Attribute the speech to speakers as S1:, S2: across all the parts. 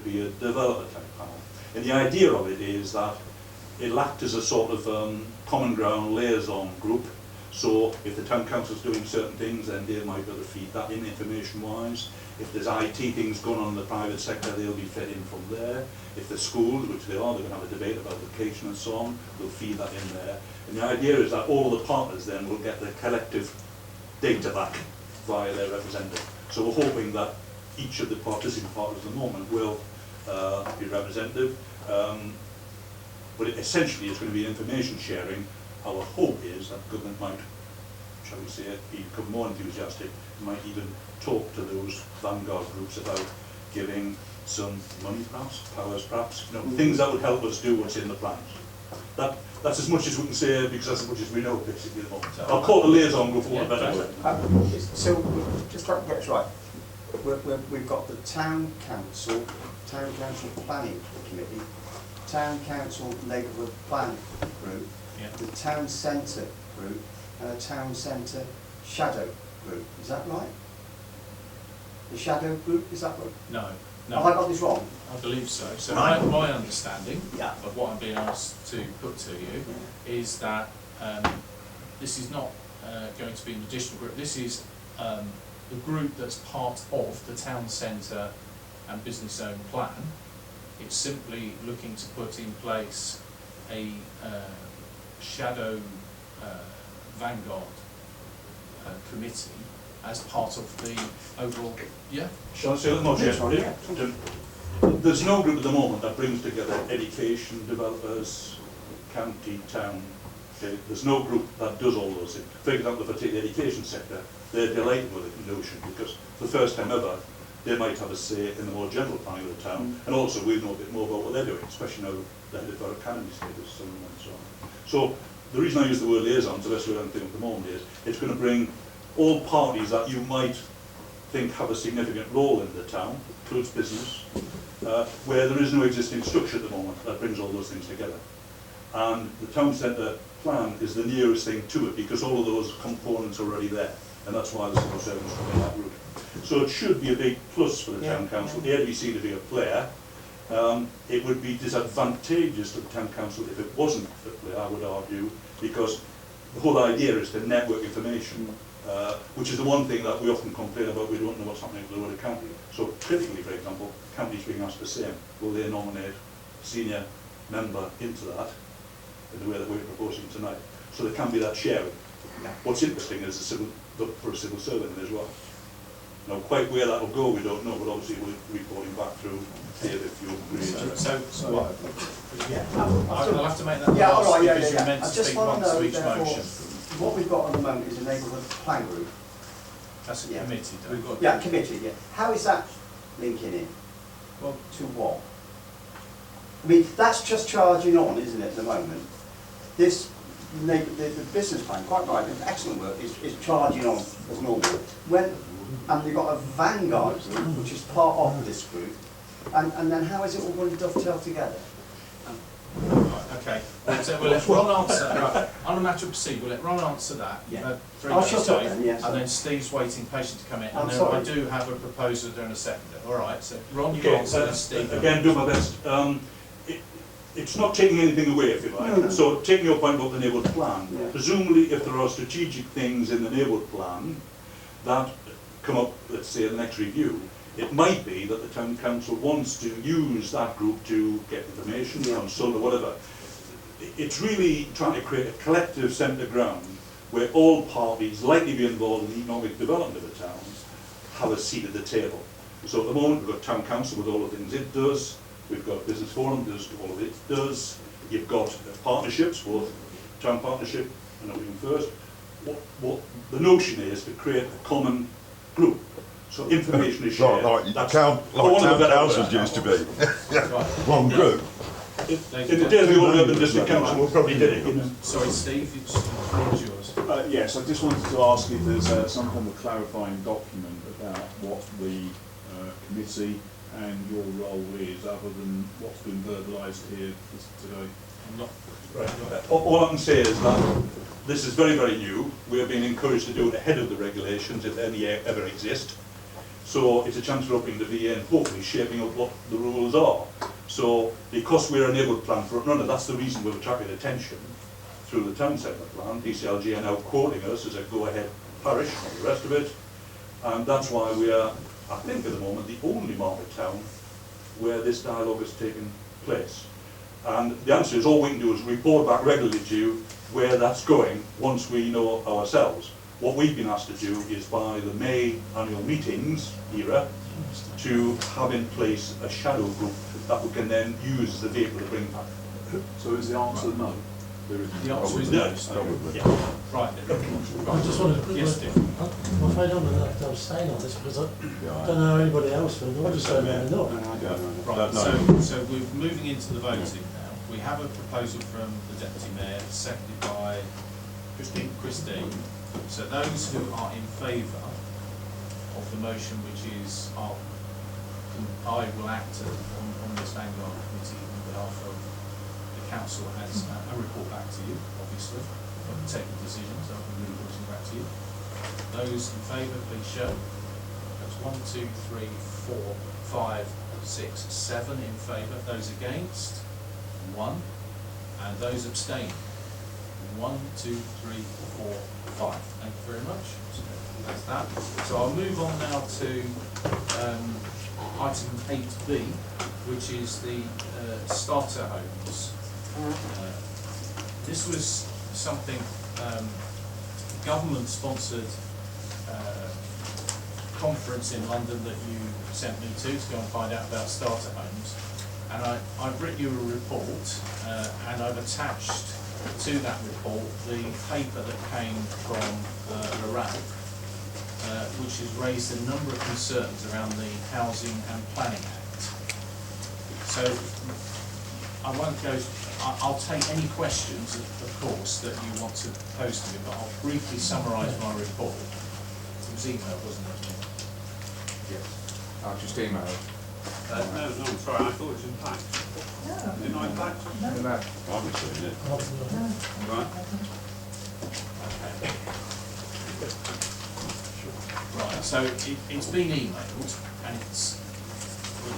S1: be a developer type panel. And the idea of it is that it'll act as a sort of common ground liaison group. So if the town council's doing certain things, then they might be able to feed that in information-wise. If there's IT things going on in the private sector, they'll be fed in from there. If the schools, which they are, they're going to have a debate about location and so on, they'll feed that in there. And the idea is that all the partners then will get their collective data back via their representative. So we're hoping that each of the participating partners at the moment will be representative. But essentially it's going to be information sharing. Our hope is that government might, shall we say, become more enthusiastic, might even talk to those vanguard groups about giving some money perhaps, powers perhaps, you know, things that would help us do what's in the plans. That's as much as we can say, because that's as much as we know basically at the moment. I'll call the liaison group for one better word.
S2: So just trying to get this right. We've got the town council planning committee, town council neighbourhood plan group, the town centre group, and a town centre shadow group. Is that right? The shadow group, is that right?
S3: No.
S2: Have I got this wrong?
S3: I believe so. So my understanding
S2: Yeah.
S3: of what I'm being asked to put to you is that this is not going to be an additional group. This is the group that's part of the town centre and business owned plan. It's simply looking to put in place a shadow vanguard committee as part of the overall,
S1: Shall I say that much? There's no group at the moment that brings together education, developers, county, town. Okay? There's no group that does all those things. For example, if I take the education sector, they're delighted with the notion because for the first time ever, they might have a say in the more general planning of the town, and also we know a bit more about what they're doing, especially now they're headed for academy status and so on. So the reason I use the word liaison, the best way I'm thinking at the moment is, it's going to bring all parties that you might think have a significant role in the town, includes business, where there is no existing structure at the moment that brings all those things together. And the town centre plan is the nearest thing to it because all of those components are already there, and that's why the civil servants come in that route. So it should be a big plus for the town council. The LBC to be a player. It would be disadvantageous to the town council if it wasn't a player, I would argue, because the whole idea is to network information, which is the one thing that we often complain about. We don't know what's happening with the Lower County. So critically, for example, counties being asked the same. Will they nominate a senior member into that in the way that we're proposing tonight? So there can be that sharing. What's interesting is for a civil servant as well. Now, quite where that will go, we don't know, but obviously we're reporting back through here if you agree.
S3: I'll have to make that
S2: Yeah, all
S3: last
S2: right,
S3: because you're meant to
S2: I just
S3: speak
S2: want to
S3: once
S2: know,
S3: to each
S2: therefore,
S3: motion.
S2: what we've got at the moment is a neighbourhood plan group.
S3: That's a committee, don't
S2: Yeah, committee, yeah. How is that linking in?
S3: Well,
S2: to what? I mean, that's just charging on, isn't it, at the moment? This, the business plan, quite right, excellent work, is charging on as normal. And you've got a vanguard group, which is part of this group, and then how is it all going to dovetail together?
S3: Right, okay. So we'll let Ron answer. Right. On a matter of procedure, we'll let Ron answer that.
S2: Yeah.
S3: I'll
S2: shut up then, yes.
S3: And then Steve's waiting patient to come in.
S2: I'm
S3: And then
S2: sorry.
S3: I do have a proposal during a second. All right, so Ron, you
S1: Okay,
S3: answer, then Steve.
S1: again, do my best. It's not taking anything away, if you like.
S2: No.
S1: So taking your point about the neighbourhood plan,
S2: Yeah.
S1: presumably if there are strategic things in the neighbourhood plan that come up, let's say, in the next review, it might be that the town council wants to use that group to get information, consult or whatever. It's really trying to create a collective centre ground where all parties likely to be involved in the economic development of the town have a seat at the table. So at the moment we've got town council with all the things it does, we've got business forum does all of it does, you've got partnerships, both town partnership and Uppingham First. What the notion is to create a common group. So information is shared.
S4: Like town councils used to be. One group.
S1: In the days of the old urban district council, we probably did it.
S3: Sorry, Steve, the floor is yours.
S5: Yes, I just wanted to ask if there's some form of clarifying document about what the committee and your role is, other than what's been verbalised here today.
S3: I'm not.
S1: Right. All I can say is that this is very, very new. We are being encouraged to do it ahead of the regulations, if any ever exist. So it's a chance for upping the VA and hopefully shaping up what the rules are. So because we're a neighbourhood plan front runner, that's the reason we've attracted attention through the town centre plan. DCLG are now quoting us as a go-ahead parish and all the rest of it. And that's why we are, I think at the moment, the only market town where this dialogue has taken place. And the answer is all we can do is report back regularly to you where that's going once we know ourselves. What we've been asked to do is by the May annual meetings era to have in place a shadow group that we can then use as the vehicle to bring back.
S5: So is the answer no? There is
S3: The answer is
S1: No.
S3: no.
S4: Probably.
S3: Yeah, right.
S6: I just wanted to
S3: Yes,
S6: quickly,
S3: Steve.
S6: I'm afraid I'm going to have to abstain on this because I
S4: Yeah,
S6: don't know how anybody else feels. I just don't know enough.
S3: Right,
S4: No.
S3: so we're moving into the voting now. We have a proposal from the Deputy Mayor, seconded by Christine. So those who are in favour of the motion, which is I will act on this Vanguard Committee on behalf of the council as a report back to you, obviously, when we take the decisions, I'll be reporting back to you. Those in favour, please show. That's 1, 2, 3, 4, 5, 6, 7 in favour. Those against, 1. And those abstaining, 1, 2, 3, 4, 5. Thank you very much. So that's that. So I'll move on now to item 8B, which is the starter homes. This was something government-sponsored conference in London that you sent me to go and find out about starter homes. And I've written you a report, and I've attached to that report the paper that came from Lorraine, which has raised a number of concerns around the Housing and Planning Act. So I won't go, I'll take any questions, of course, that you want to pose to me, but I'll briefly summarise my report. It was emailed, wasn't it?
S7: Yes. I'll just email it.
S5: No, I'm sorry, I thought it was in fact. Didn't I in fact?
S7: No.
S4: I haven't seen it.
S5: Right.
S3: Right, so it's been emailed, and it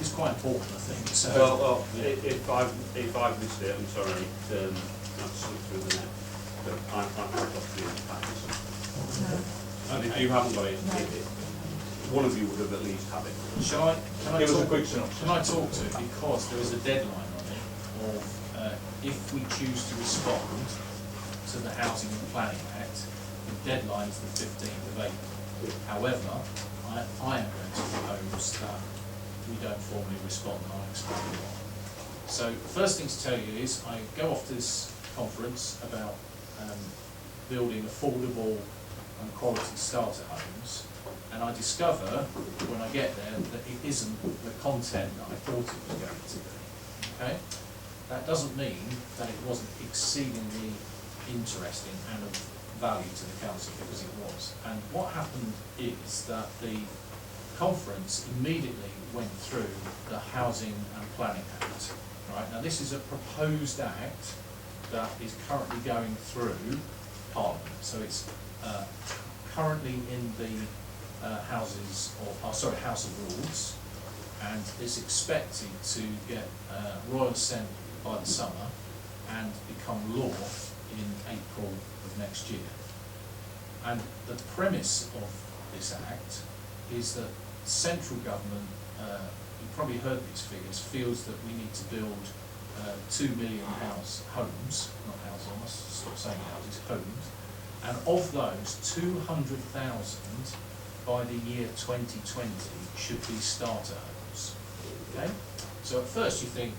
S3: is quite important, I think. So
S8: Well,
S3: yeah.
S8: if I've missed it, I'm sorry, I've slipped through the net. But I've got the facts. And if you haven't got it, one of you would have at least had it.
S3: Can I
S1: Give us a
S3: talk,
S1: quick synopsis.
S3: can I talk to it, because there is a deadline on it of if we choose to respond to the Housing and Planning Act, the deadline is the 15th of April. However, I am going to propose that we don't formally respond, and I'll explain why. So the first thing to tell you is I go off to this conference about building affordable and quality starter homes, and I discover when I get there that it isn't the content that I thought it was going to be. Okay? That doesn't mean that it wasn't exceedingly interesting and of value to the council, because it was. And what happened is that the conference immediately went through the Housing and Planning Act. Right? Now this is a proposed act that is currently going through Parliament. So it's currently in the House of Lords, and is expected to get royal assent by the summer and become law in April of next year. And the premise of this act is that central government, you've probably heard these figures, feels that we need to build 2 million homes, not houses, I must stop saying houses, homes, and of those, 200,000 by the year 2020 should be starter homes. Okay? So at first you think,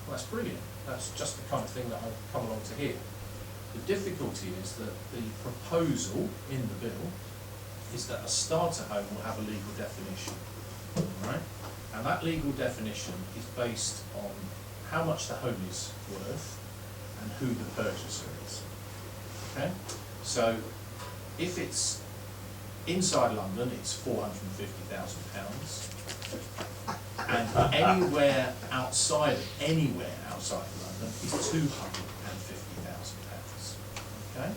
S3: well, that's brilliant, that's just the kind of thing that I've come along to hear. The difficulty is that the proposal in the bill is that a starter home will have a legal definition, right? And that legal definition is based on how much the home is worth and who the purchaser is. Okay? So if it's inside London, it's £450,000, and anywhere outside of London is £250,000. Okay?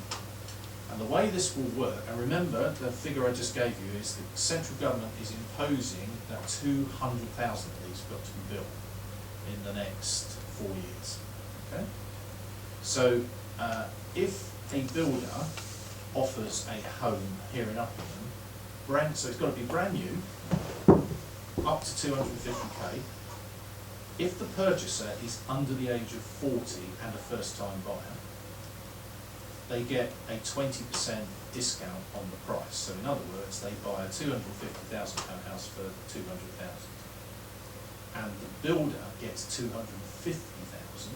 S3: And the way this will work, and remember the figure I just gave you is the central government is imposing that 200,000 of these have got to be built in the next 4 years. Okay? So if a builder offers a home here in Uppingham, so it's got to be brand new, up to 250k. If the purchaser is under the age of 40 and a first-time buyer, they get a 20% discount on the price. So in other words, they buy a £250,000 house for 200,000, and the builder gets 250,000.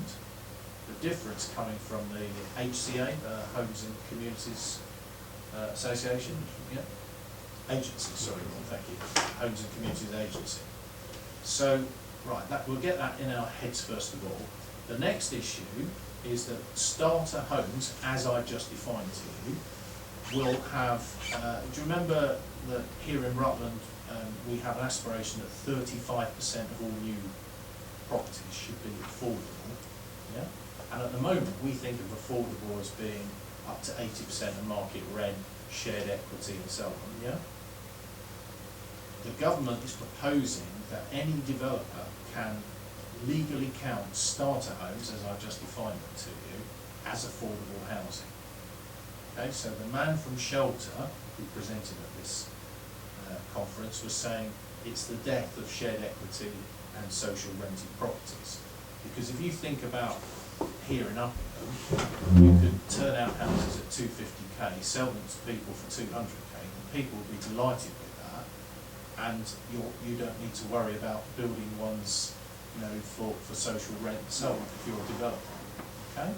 S3: The difference coming from the HCA, Homes and Communities Association, agency. Sorry, thank you, Homes and Communities Agency. So right, we'll get that in our heads first of all. The next issue is that starter homes, as I just defined to you, will have, do you remember that here in Rutland we have an aspiration that 35% of all new properties should be affordable, yeah? And at the moment we think of affordable as being up to 80% of market rent, shared equity and so on, yeah? The government is proposing that any developer can legally count starter homes, as I just defined them to you, as affordable housing. Okay, so the man from Shelter, who presented at this conference, was saying it's the death of shared equity and social rented properties. Because if you think about here in Uppingham, you could turn out houses at 250k, sell them to people for 200k, and people would be delighted with that, and you don't need to worry about building ones, you know, for social rent and so on if you're a developer. Okay?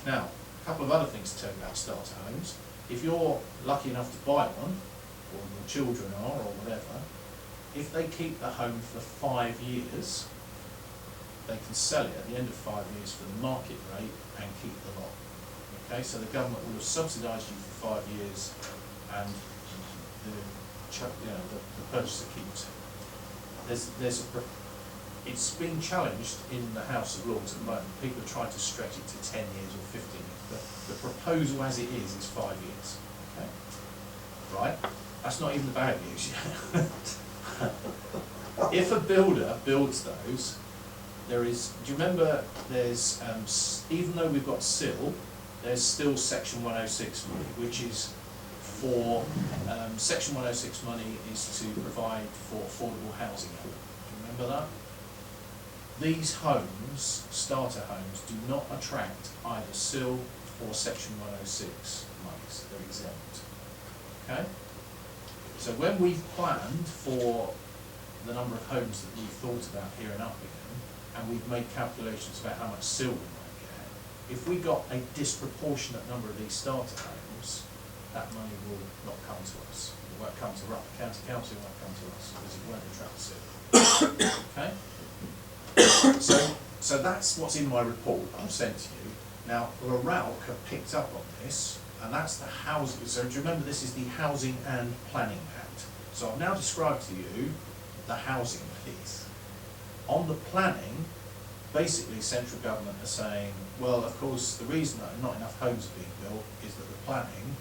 S3: Now, a couple of other things to tell you about starter homes. If you're lucky enough to buy one, or your children are, or whatever, if they keep the home for 5 years, they can sell it at the end of 5 years for the market rate and keep the lot. Okay, so the government will have subsidised you for 5 years, and the purchaser keeps it. It's been challenged in the House of Lords at the moment. People are trying to stretch it to 10 years or 15 years, but the proposal as it is 5 years. Okay, right? That's not even the bad news yet. If a builder builds those, do you remember there's, even though we've got SIL, there's still Section 106 money, which is for, Section 106 money is to provide for affordable housing. Do you remember that? These homes, starter homes, do not attract either SIL or Section 106 monies. They're exempt. Okay? So when we've planned for the number of homes that we've thought about here in Uppingham, and we've made calculations about how much SIL we might get, if we got a disproportionate number of these starter homes, that money will not come to us. It won't come to Rutland County Council, it won't come to us, because it won't attract SIL. Okay? So that's what's in my report I've sent to you. Now, Larouk have picked up on this, and that's the housing. So do you remember this is the Housing and Planning Act? So I've now described to you the housing piece. On the planning, basically central government are saying, well, of course, the reason that not enough homes are being built is that the planning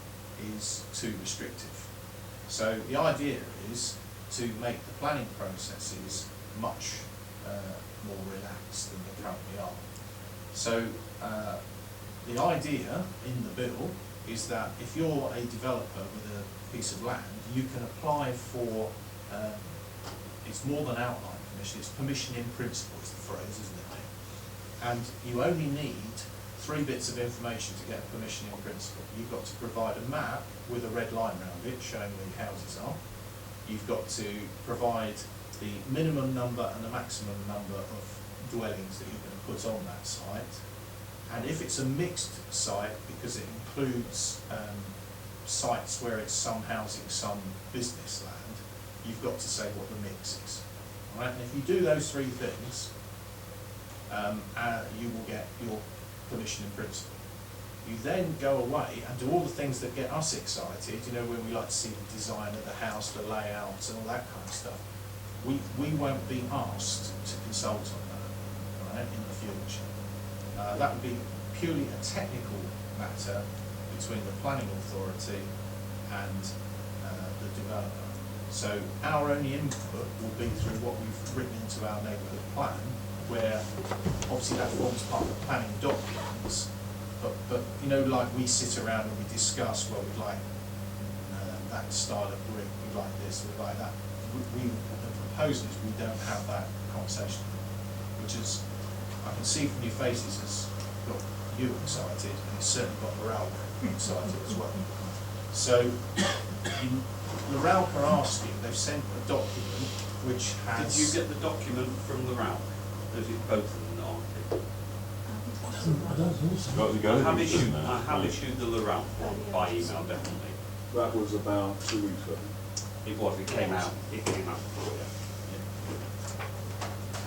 S3: is too restrictive. So the idea is to make the planning processes much more relaxed than they currently are. So the idea in the bill is that if you're a developer with a piece of land, you can apply for, it's more than outline permission, it's permission in principle is the phrase, isn't it? And you only need 3 bits of information to get permission in principle. You've got to provide a map with a red line around it showing where your houses are. You've got to provide the minimum number and the maximum number of dwellings that you're going to put on that site. And if it's a mixed site, because it includes sites where it's some housing, some business land, you've got to say what the mix is. Right? And if you do those 3 things, you will get your permission in principle. You then go away and do all the things that get us excited, you know, when we like to see the design of the house, the layouts and all that kind of stuff. We won't be asked to consult on that, right, in the future. That would be purely a technical matter between the planning authority and the developer. So our only input will be through what we've written into our neighbourhood plan, where obviously that forms part of the planning documents, but you know, like we sit around and we discuss, well, we'd like that style of brick, we like this, we like that. The proposal is we don't have that conversation, which is, I can see from your faces, has got you excited, and it's certainly got Ralph excited as well. So, the Ralph are asking, they've sent a document which has...
S8: Did you get the document from the RAL? Is it both of them that
S6: I don't think so.
S4: Got to go.
S8: I have issued the RAL form by email, definitely.
S5: That was about 2 weeks ago.
S8: It was, it came out before, yeah.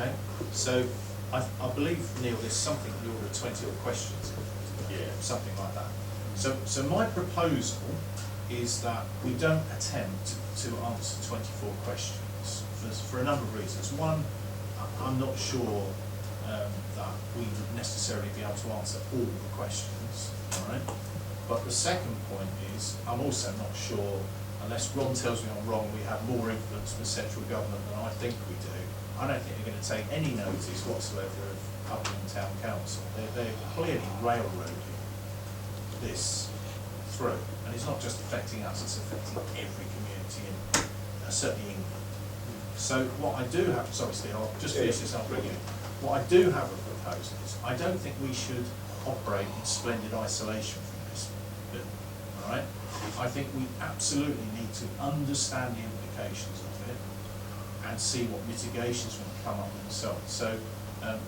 S3: Okay, so I believe, Neil, there's something in the order of 20 odd questions, something like that. So my proposal is that we don't attempt to answer 24 questions for a number of reasons. One, I'm not sure that we would necessarily be able to answer all the questions, all right? But the second point is, I'm also not sure, unless Ron tells me I'm wrong, we have more influence from central government than I think we do. I don't think they're going to take any notice whatsoever of Uppingham Town Council. They're clearly railroading this through, and it's not just affecting us, it's affecting every community, in certainly England. So what I do have, sorry Steve, I'll just finish this up again. What I do have a proposal is, I don't think we should operate in splendid isolation from this bill, all right? I think we absolutely need to understand the implications of it and see what mitigations will come up and so on. So,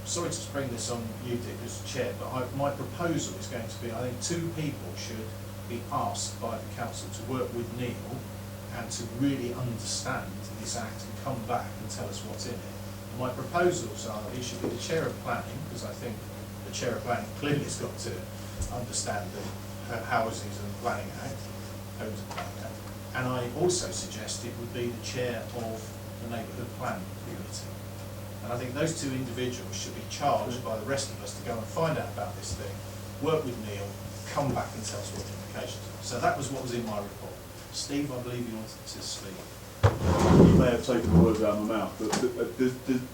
S3: sorry to spring this on you, Dick, as chair, but my proposal is going to be, I think 2 people should be asked by the council to work with Neil and to really understand this act and come back and tell us what's in it. And my proposals are, it should be the chair of planning, because I think the chair of planning clearly has got to understand the Houses and Planning Act, Homes and Planning Act. And I also suggest it would be the chair of the neighbourhood planning committee. And I think those 2 individuals should be charged by the rest of us to go and find out about this thing, work with Neil, come back and tell us what the implications are. So that was what was in my report. Steve, I believe you wanted to speak.
S5: You may have taken the words out of my mouth, but do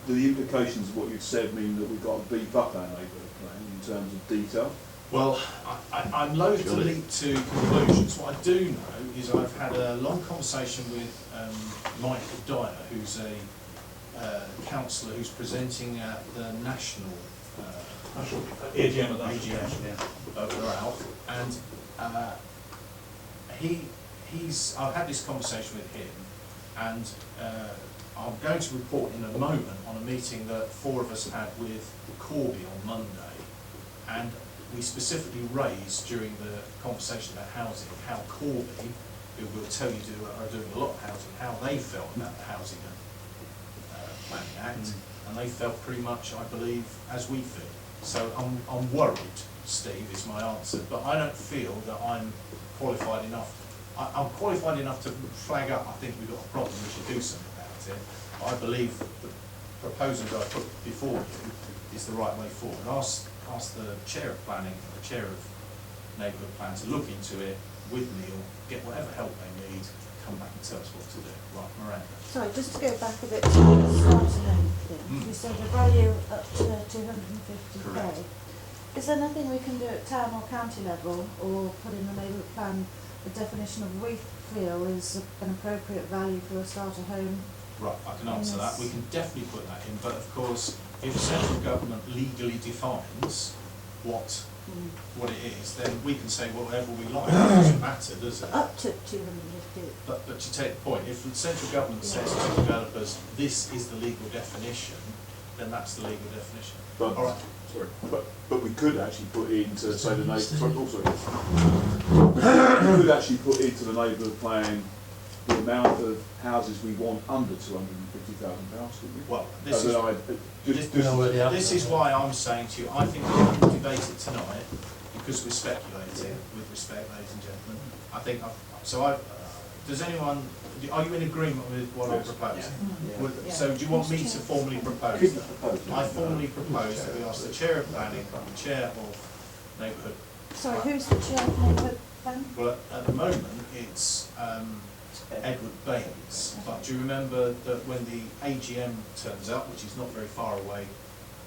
S5: the implications of what you've said mean that we've got to beef up our neighbourhood plan in terms of detail?
S3: Well, I'm loath to leap to conclusions. What I do know is I've had a long conversation with Michael Dyer, who's a councillor who's presenting at the national
S1: AGM of that.
S3: over Ralph, and I've had this conversation with him, and I'm going to report in a moment on a meeting that 4 of us had with Corby on Monday, and we specifically raised during the conversation about housing how Corby, who will tell you are doing a lot of housing, how they felt about the Housing Planning Act, and they felt pretty much, I believe, as we feel. So I'm worried, Steve, is my answer, but I don't feel that I'm qualified enough. I'm qualified enough to flag up, I think we've got a problem, we should do something about it. I believe the proposal that I put before you is the right way forward. Ask the chair of planning, the chair of neighbourhood plan to look into it with Neil, get whatever help they need, come back and tell us what to do. Right, Miranda.
S9: Sorry, just to go back a bit to the starting home thing. You said the value up to 250k.
S3: Correct.
S9: Is there nothing we can do at town or county level, or put in the neighbourhood plan the definition of we feel is an appropriate value for a starter home?
S3: Right, I can answer that. We can definitely put that in, but of course, if central government legally defines what it is, then we can say whatever we like. It doesn't matter, does it?
S9: Up to 250.
S3: But you take the point, if the central government says to developers, this is the legal definition, then that's the legal definition.
S5: But,
S3: all right.
S5: Sorry, but we could actually put into, say, the neighbourhood, we could actually put into the neighbourhood plan the amount of houses we want under £250,000, couldn't we?
S3: Well, this is why I'm saying to you, I think we can debate it tonight because we're speculating, with respect, ladies and gentlemen. I think, does anyone, are you in agreement with what I proposed?
S9: Yeah.
S3: So do you want me to formally propose that? I formally propose that we ask the chair of planning, the chair of neighbourhood.
S9: Sorry, who's the chair of neighbourhood plan?
S3: Well, at the moment, it's Edward Baines, but do you remember that when the AGM turns up, which is not very far away